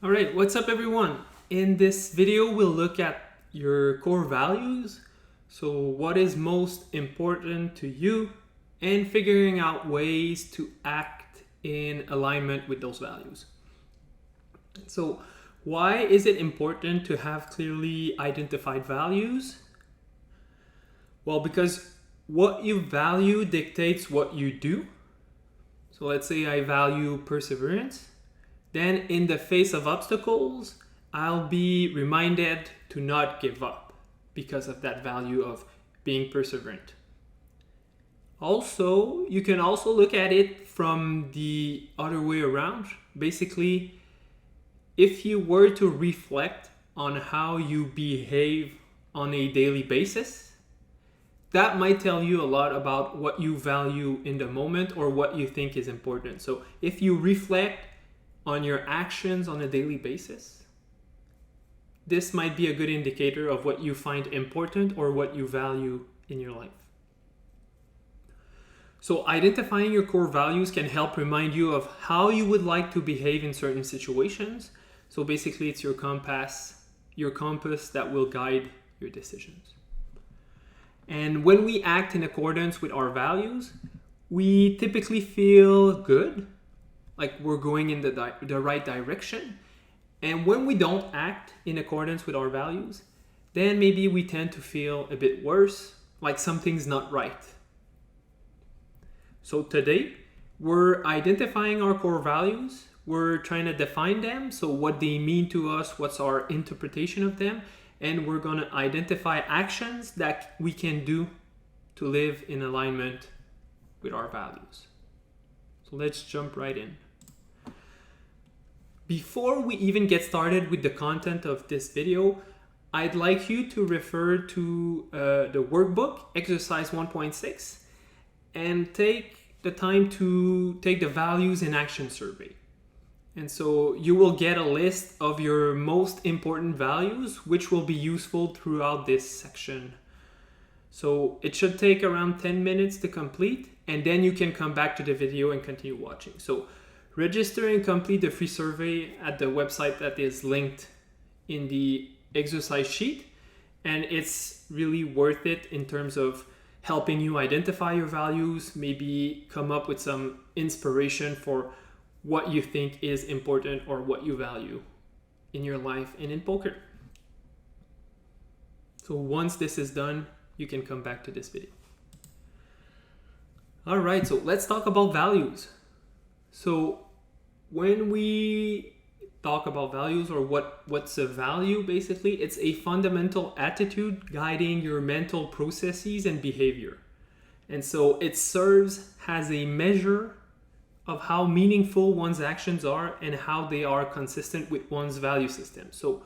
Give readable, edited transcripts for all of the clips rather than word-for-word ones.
All right, what's up everyone? In this video, we'll look at your core values. So what is most important to you and figuring out ways to act in alignment with those values. So why is it important to have clearly identified values? Well, because what you value dictates what you do. So let's say I value perseverance. Then in the face of obstacles, I'll be reminded to not give up because of that value of being perseverant. Also, you can also look at it from the other way around. Basically, if you were to reflect on how you behave on a daily basis, that might tell you a lot about what you value in the moment or what you think is important. So if you reflect on your actions on a daily basis, this might be a good indicator of what you find important or what you value in your life. So identifying your core values can help remind you of how you would like to behave in certain situations. So basically it's your compass that will guide your decisions. And when we act in accordance with our values, we typically feel good, like we're going in the right direction. And when we don't act in accordance with our values, then maybe we tend to feel a bit worse, like something's not right. So today, we're identifying our core values. We're trying to define them, so what they mean to us, what's our interpretation of them, and we're going to identify actions that we can do to live in alignment with our values. So let's jump right in. Before we even get started with the content of this video, I'd like you to refer to the workbook, exercise 1.6, and take the time to take the values in action survey. And so you will get a list of your most important values, which will be useful throughout this section. So it should take around 10 minutes to complete, and then you can come back to the video and continue watching. So register and complete the free survey at the website that is linked in the exercise sheet. And it's really worth it in terms of helping you identify your values, maybe come up with some inspiration for what you think is important or what you value in your life and in poker. So once this is done, you can come back to this video. All right, so let's talk about values. So when we talk about values, or what's a value, basically, it's a fundamental attitude guiding your mental processes and behavior. And so it serves as a measure of how meaningful one's actions are and how they are consistent with one's value system. So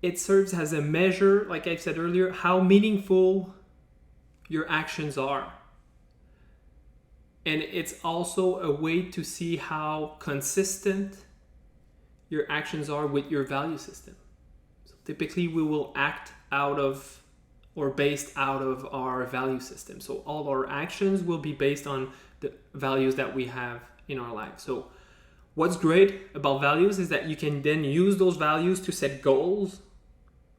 it serves as a measure, like I said earlier, how meaningful your actions are. And it's also a way to see how consistent your actions are with your value system. So typically we will act out of or based out of our value system. So all our actions will be based on the values that we have in our life. So what's great about values is that you can then use those values to set goals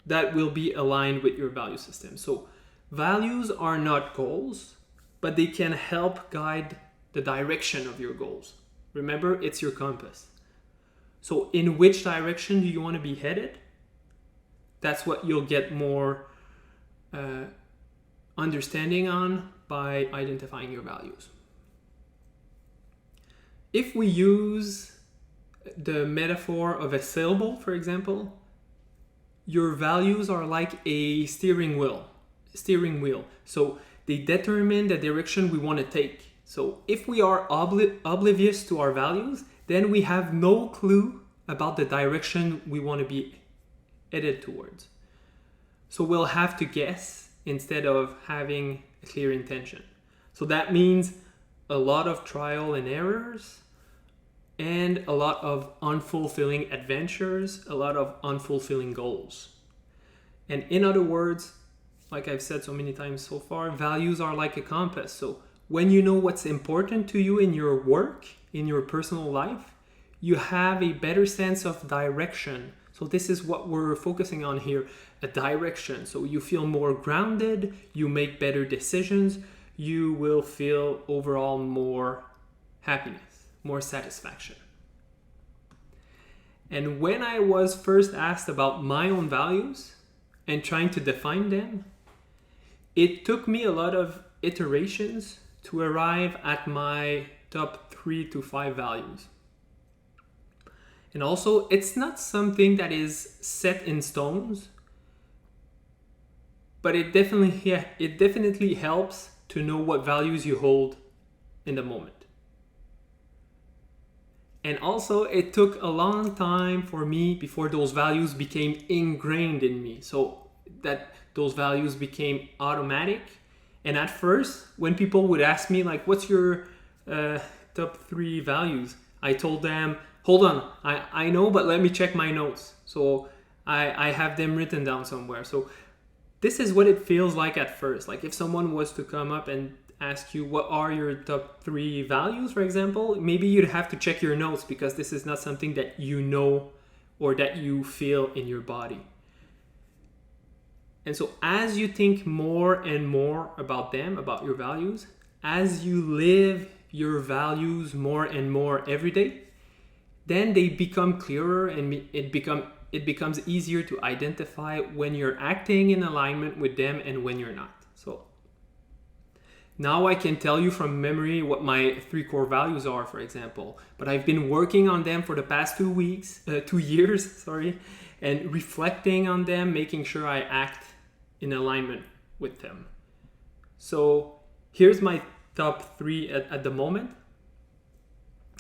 that will be aligned with your value system. So values are not goals, but they can help guide the direction of your goals. Remember, it's your compass. So in which direction do you want to be headed? That's what you'll get more understanding on by identifying your values. If we use the metaphor of a sailboat, for example, your values are like a steering wheel. So they determine the direction we want to take. So if we are oblivious to our values, then we have no clue about the direction we want to be headed towards. So we'll have to guess instead of having a clear intention. So that means a lot of trial and errors and a lot of unfulfilling adventures, a lot of unfulfilling goals. And in other words, like I've said so many times so far, values are like a compass. So when you know what's important to you in your work, in your personal life, you have a better sense of direction. So this is what we're focusing on here, a direction. So you feel more grounded, you make better decisions, you will feel overall more happiness, more satisfaction. And when I was first asked about my own values and trying to define them, it took me a lot of iterations to arrive at my top 3 to 5 values. And also, it's not something that is set in stones, but it definitely helps to know what values you hold in the moment. And also, it took a long time for me before those values became ingrained in me, so that those values became automatic. And at first, when people would ask me, like, what's your top 3 values? I told them, hold on, I know, but let me check my notes. So I have them written down somewhere. So this is what it feels like at first. Like if someone was to come up and ask you, what are your top 3 values, for example, maybe you'd have to check your notes because this is not something that you know or that you feel in your body. And so as you think more and more about them, about your values, as you live your values more and more every day, then they become clearer and it becomes easier to identify when you're acting in alignment with them and when you're not. So now I can tell you from memory what my 3 core values are, for example, but I've been working on them for the past 2 years, and reflecting on them, making sure I act in alignment with them. So here's my top 3 at the moment.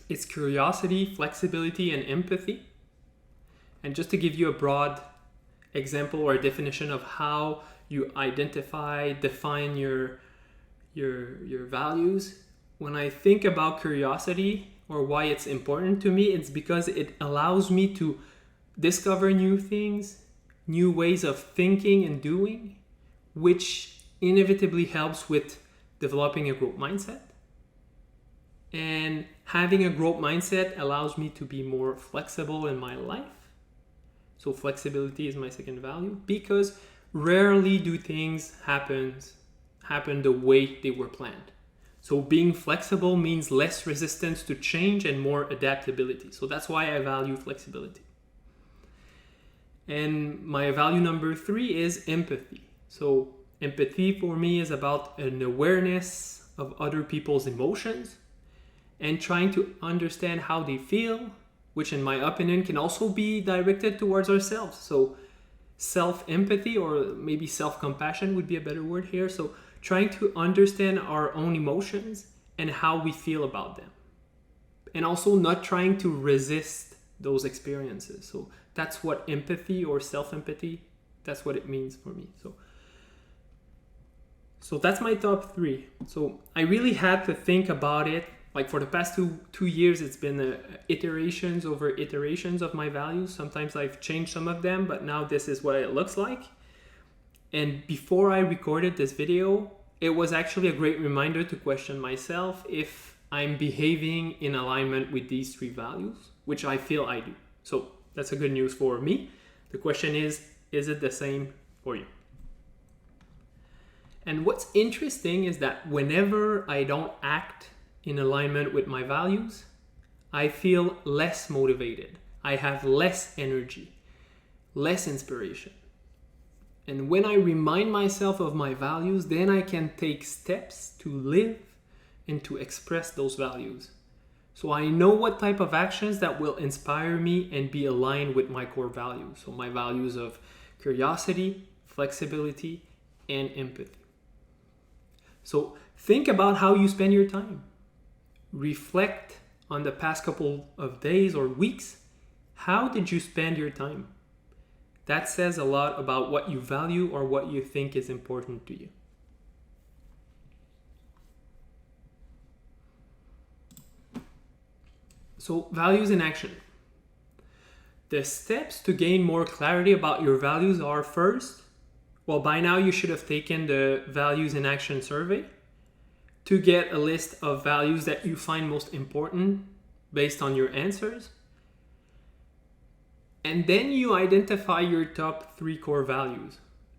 It's curiosity, flexibility, and empathy. And just to give you a broad example or a definition of how you define your values, when I think about curiosity or why it's important to me, it's because it allows me to discover new things, new ways of thinking and doing, which inevitably helps with developing a growth mindset. And having a growth mindset allows me to be more flexible in my life. So flexibility is my second value, because rarely do things happen the way they were planned. So being flexible means less resistance to change and more adaptability. So that's why I value flexibility. And my value number 3 is empathy. So empathy for me is about an awareness of other people's emotions and trying to understand how they feel, which in my opinion can also be directed towards ourselves. So self-empathy, or maybe self-compassion would be a better word here. So trying to understand our own emotions and how we feel about them. And also not trying to resist those experiences. So that's what empathy or self-empathy, that's what it means for me. So that's my top 3. So I really had to think about it. Like for the past two years, it's been iterations over iterations of my values. Sometimes I've changed some of them, but now this is what it looks like. And before I recorded this video, it was actually a great reminder to question myself if I'm behaving in alignment with these 3 values, which I feel I do. So that's a good news for me. The question is it the same for you? And what's interesting is that whenever I don't act in alignment with my values, I feel less motivated. I have less energy, less inspiration. And when I remind myself of my values, then I can take steps to live and to express those values. So I know what type of actions that will inspire me and be aligned with my core values. So my values of curiosity, flexibility, and empathy. So think about how you spend your time. Reflect on the past couple of days or weeks. How did you spend your time? That says a lot about what you value or what you think is important to you. So values in action. The steps to gain more clarity about your values are, first, well, by now you should have taken the values in action survey to get a list of values that you find most important based on your answers. And then you identify your top 3 core values,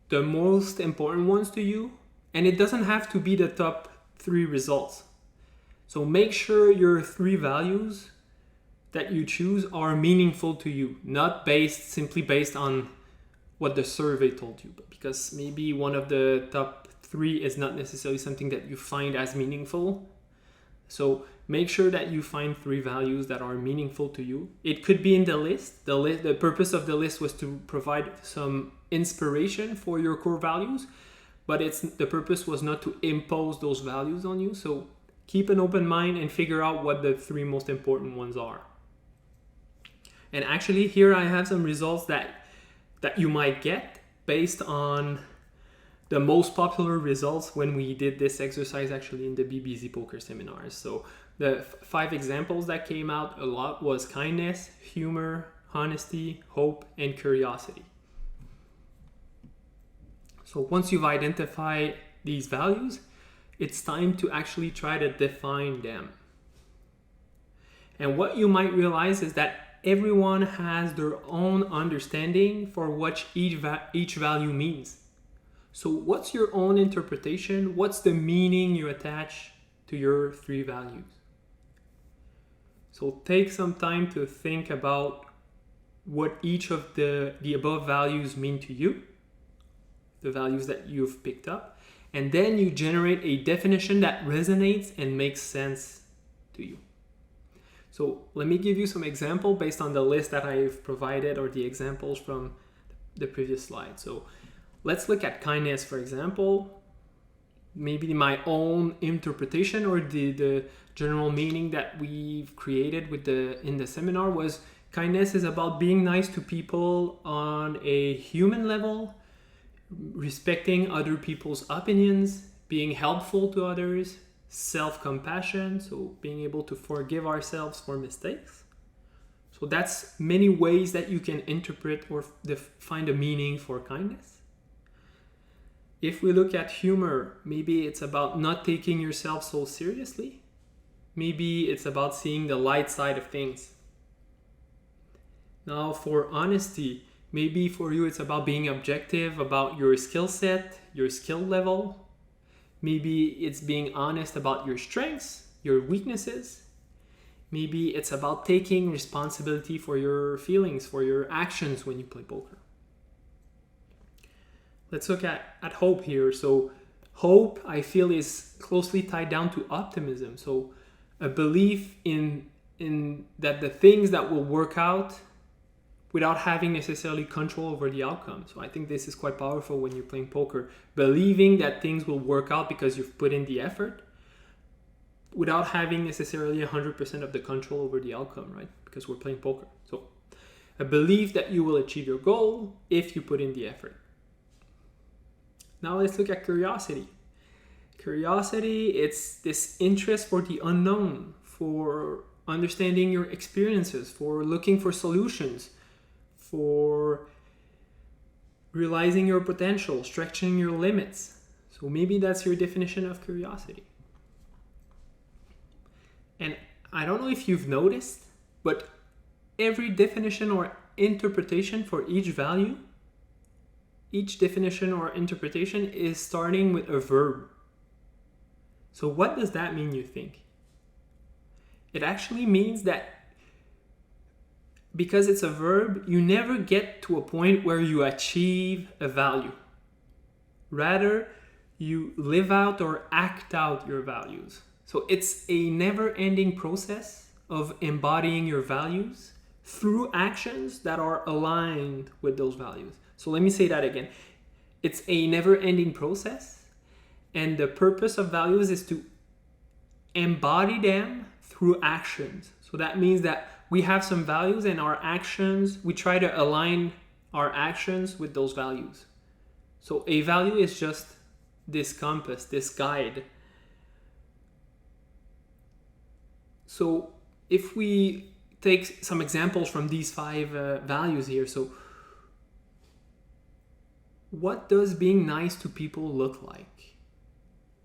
the most important ones to you, and it doesn't have to be the top 3 results. So make sure your 3 values that you choose are meaningful to you, not simply based on what the survey told you, but because maybe one of the top 3 is not necessarily something that you find as meaningful. So make sure that you find 3 values that are meaningful to you. It could be in the list. The purpose of the list was to provide some inspiration for your core values, but the purpose was not to impose those values on you. So keep an open mind and figure out what the 3 most important ones are. And actually here I have some results that you might get based on the most popular results when we did this exercise actually in the BBZ Poker seminars. So the 5 examples that came out a lot was kindness, humor, honesty, hope, and curiosity. So once you've identified these values, it's time to actually try to define them. And what you might realize is that everyone has their own understanding for what each value means. So what's your own interpretation? What's the meaning you attach to your 3 values? So take some time to think about what each of the above values mean to you, the values that you've picked up, and then you generate a definition that resonates and makes sense to you. So let me give you some example based on the list that I've provided or the examples from the previous slide. So let's look at kindness, for example. Maybe my own interpretation or the general meaning that we've created in the seminar was kindness is about being nice to people on a human level, respecting other people's opinions, being helpful to others, self-compassion, so being able to forgive ourselves for mistakes. So that's many ways that you can interpret or find a meaning for kindness. If we look at humor, maybe it's about not taking yourself so seriously. Maybe it's about seeing the light side of things. Now for honesty, maybe for you it's about being objective about your skill set, your skill level. Maybe it's being honest about your strengths, your weaknesses. Maybe it's about taking responsibility for your feelings, for your actions when you play poker. Let's look at hope here. So hope, I feel, is closely tied down to optimism. So a belief in that the things that will work out without having necessarily control over the outcome. So I think this is quite powerful when you're playing poker. Believing that things will work out because you've put in the effort without having necessarily 100% of the control over the outcome, right? Because we're playing poker. So a belief that you will achieve your goal if you put in the effort. Now let's look at curiosity. Curiosity, it's this interest for the unknown, for understanding your experiences, for looking for solutions, for realizing your potential, stretching your limits. So maybe that's your definition of curiosity. And I don't know if you've noticed, but every definition or interpretation for each value, each definition or interpretation is starting with a verb. So what does that mean, you think? It actually means that because it's a verb, you never get to a point where you achieve a value. Rather, you live out or act out your values. So it's a never-ending process of embodying your values through actions that are aligned with those values. So let me say that again. It's a never-ending process, and the purpose of values is to embody them through actions. So that means that we have some values and our actions, we try to align our actions with those values. So a value is just this compass, this guide. So if we take some examples from these 5 values here, so what does being nice to people look like?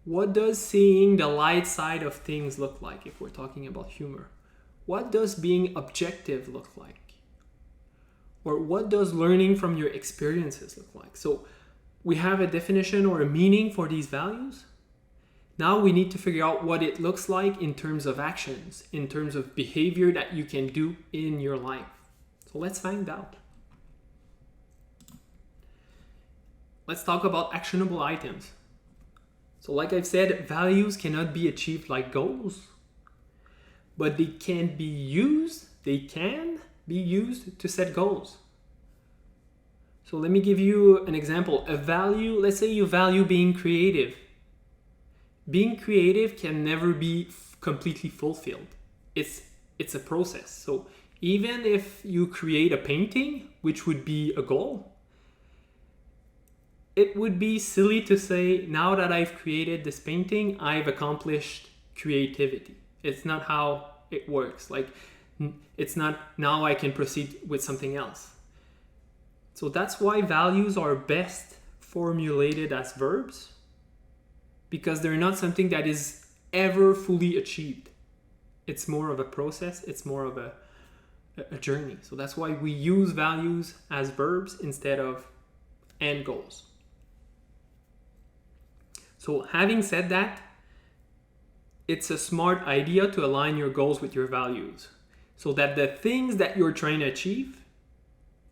What does seeing the light side of things look like if we're talking about humor? What does being objective look like? Or what does learning from your experiences look like? So we have a definition or a meaning for these values. Now we need to figure out what it looks like in terms of actions, in terms of behavior that you can do in your life. So let's find out. Let's talk about actionable items. So like I've said, values cannot be achieved like goals, but they can be used to set goals. So let me give you an example. A value, let's say you value being creative. Being creative can never be completely fulfilled. It's a process. So even if you create a painting, which would be a goal, it would be silly to say, now that I've created this painting, I've accomplished creativity. It's not how it works. Like, it's not, now I can proceed with something else. So that's why values are best formulated as verbs, because they're not something that is ever fully achieved. It's more of a process. It's more of a journey. So that's why we use values as verbs instead of end goals. So having said that, it's a smart idea to align your goals with your values so that the things that you're trying to achieve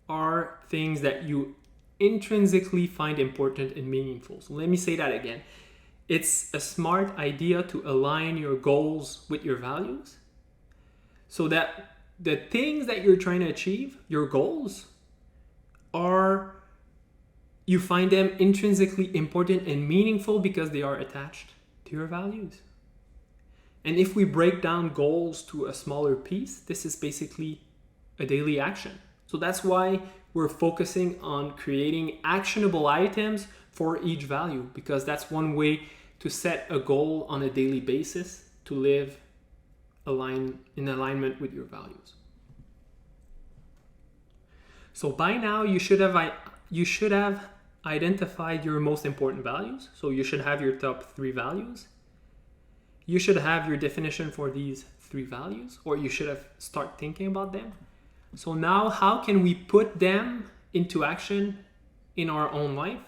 are things that you intrinsically find important and meaningful. So let me say that again. It's a smart idea to align your goals with your values so that the things that you're trying to achieve, your goals, you find them intrinsically important and meaningful because they are attached to your values. And if we break down goals to a smaller piece, this is basically a daily action. So that's why we're focusing on creating actionable items for each value, because that's one way to set a goal on a daily basis to live in alignment with your values. So by now you should have identified your most important values. So you should have your top 3 values. You should have your definition for these 3 values, or you should have started thinking about them. So now how can we put them into action in our own life?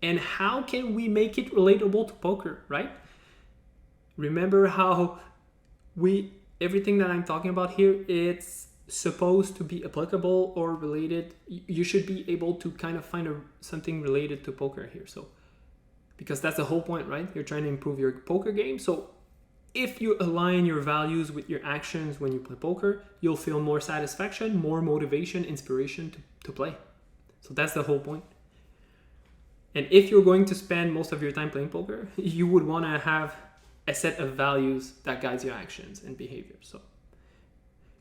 And how can we make it relatable to poker, right? Remember how everything that I'm talking about here, it's supposed to be applicable or related. You should be able to kind of find something related to poker here. So, because that's the whole point, right? You're trying to improve your poker game. So if you align your values with your actions when you play poker, you'll feel more satisfaction, more motivation, inspiration to play. So that's the whole point. And if you're going to spend most of your time playing poker, you would want to have a set of values that guides your actions and behavior. So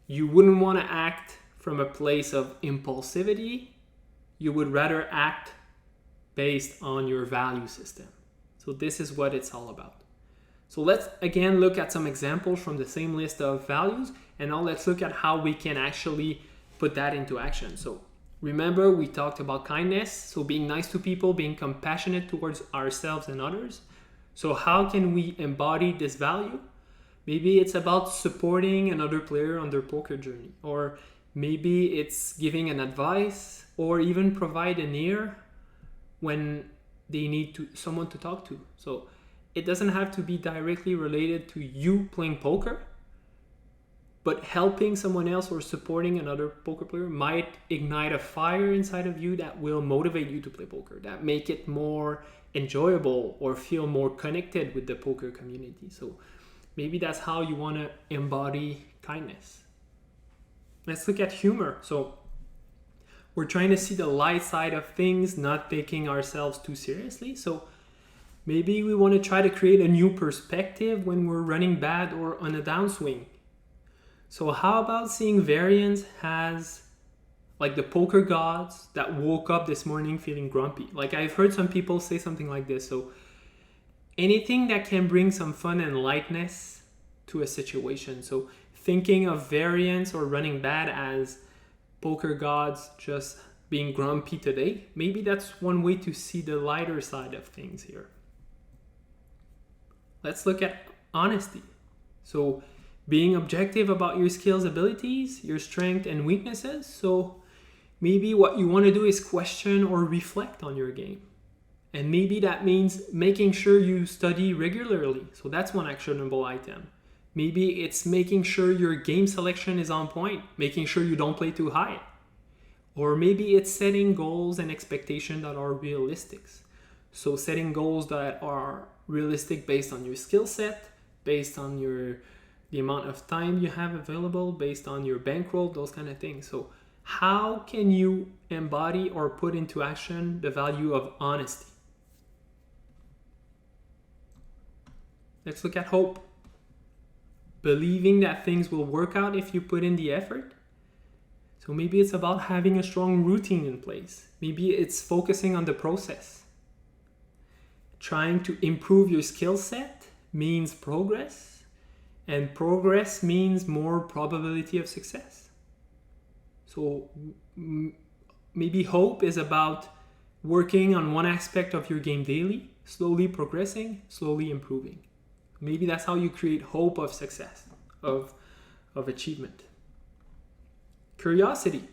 you wouldn't want to act from a place of impulsivity. You would rather act based on your value system. So this is what it's all about. So let's again look at some examples from the same list of values, and now let's look at how we can actually put that into action. So remember, we talked about kindness, so being nice to people, being compassionate towards ourselves and others. So how can we embody this value? Maybe it's about supporting another player on their poker journey, or maybe it's giving an advice, or even provide an ear when they need someone to talk to. So it doesn't have to be directly related to you playing poker, but helping someone else or supporting another poker player might ignite a fire inside of you that will motivate you to play poker, that make it more enjoyable or feel more connected with the poker community. So maybe that's how you want to embody kindness. Let's look at humor. So we're trying to see the light side of things, not taking ourselves too seriously. So maybe we want to try to create a new perspective when we're running bad or on a downswing. So how about seeing variance as like the poker gods that woke up this morning feeling grumpy? Like I've heard some people say something like this. So anything that can bring some fun and lightness to a situation. So thinking of variance or running bad as poker gods just being grumpy today, maybe that's one way to see the lighter side of things here. Let's look at honesty. So being objective about your skills, abilities, your strengths and weaknesses. So Maybe what you want to do is question or reflect on your game. And maybe that means making sure you study regularly. So that's one actionable item. Maybe it's making sure your game selection is on point, making sure you don't play too high. Or maybe it's setting goals and expectations that are realistic. So setting goals that are realistic based on your skill set, based on the amount of time you have available, based on your bankroll, those kind of things. So how can you embody or put into action the value of honesty? Let's look at hope. Believing that things will work out if you put in the effort. So maybe it's about having a strong routine in place. Maybe it's focusing on the process. Trying to improve your skill set means progress, and progress means more probability of success. So maybe hope is about working on one aspect of your game daily, slowly progressing, slowly improving. Maybe that's how you create hope of success, of achievement. Curiosity.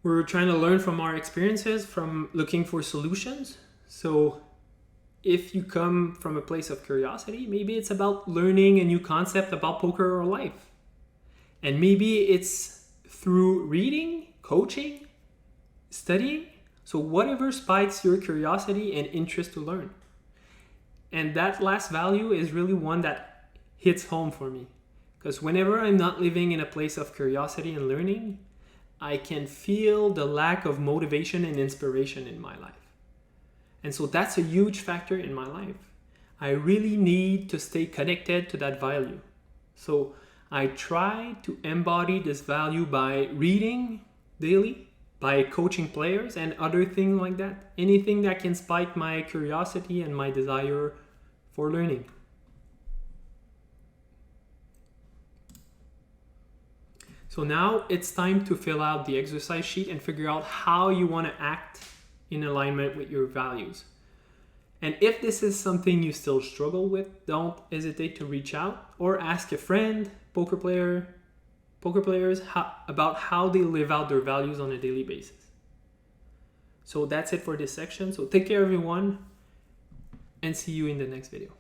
We're trying to learn from our experiences, from looking for solutions. So if you come from a place of curiosity, maybe it's about learning a new concept about poker or life. And maybe it's through reading, coaching, studying. So whatever spikes your curiosity and interest to learn. And that last value is really one that hits home for me. Because whenever I'm not living in a place of curiosity and learning, I can feel the lack of motivation and inspiration in my life. And so that's a huge factor in my life. I really need to stay connected to that value. So I try to embody this value by reading daily, by coaching players and other things like that. Anything that can spike my curiosity and my desire for learning. So now it's time to fill out the exercise sheet and figure out how you want to act in alignment with your values. And if this is something you still struggle with, don't hesitate to reach out or ask a friend, poker players, about how they live out their values on a daily basis. So that's it for this section. So take care, everyone, and see you in the next video.